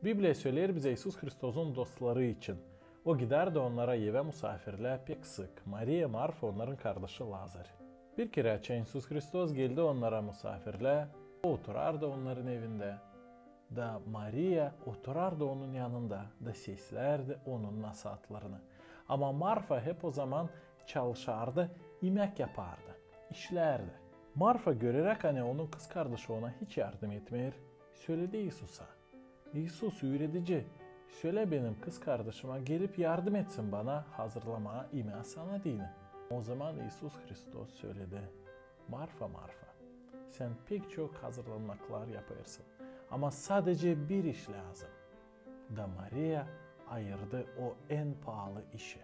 Bibliya söyler bize İsus Hristos'un dostları için. O giderdi onlara eve misafirle pek sık. Maria, Marfa onların kardeşi Lazar. Bir kere İsus Hristos geldi onlara misafirle. O oturardı onların evinde. Da Maria oturardı onun yanında. Da seslerdi onun nasihatlarını. Ama Marfa hep o zaman çalışardı, yemek yapardı, işlerdi. Marfa görerek hani onun kız kardeşi ona hiç yardım etmiyor. Söyledi İsus'a. İsus öğretici, söyle benim kız kardeşime gelip yardım etsin bana hazırlamaya yemeği sana dini. O zaman İsus Hristos söyledi. Marfa Marfa, sen pek çok hazırlanmaklar yaparsın. Ama sadece bir iş lazım. Da Maria ayırdı o en pahalı işi.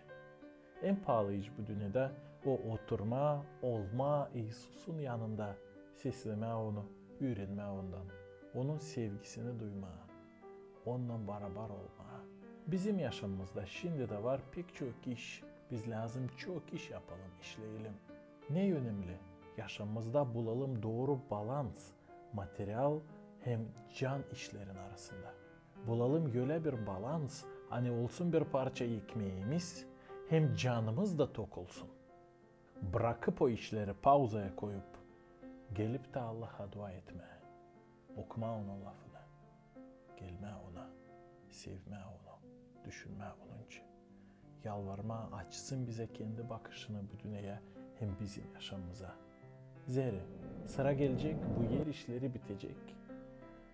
En pahalı iş bu dünyada o oturma, olma İsus'un yanında, sesleme onu, öğrenme ondan, onun sevgisini duyma, onunla beraber olma. Bizim yaşamımızda şimdi de var pek çok iş. Biz lazım çok iş yapalım, işleyelim. Ne önemli? Yaşamımızda bulalım doğru balans, materyal hem can işlerin arasında. Bulalım öyle bir balans, hani olsun bir parça ekmeğimiz, hem canımız da tok olsun. Bırakıp o işleri pauzaya koyup, gelip de Allah'a dua etme. Okuma onun lafını. Gelme ona, sevme onu, düşünme onun için. Yalvarma açsın bize kendi bakışını bu dünyaya hem bizim yaşamımıza. Zeri sıra gelecek, bu yer işleri bitecek.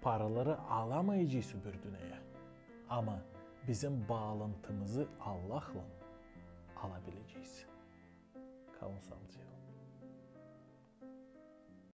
Paraları alamayacağız bir dünyaya. Ama bizim bağlantımızı Allah'la alabileceğiz. Kalın sağlıcakla.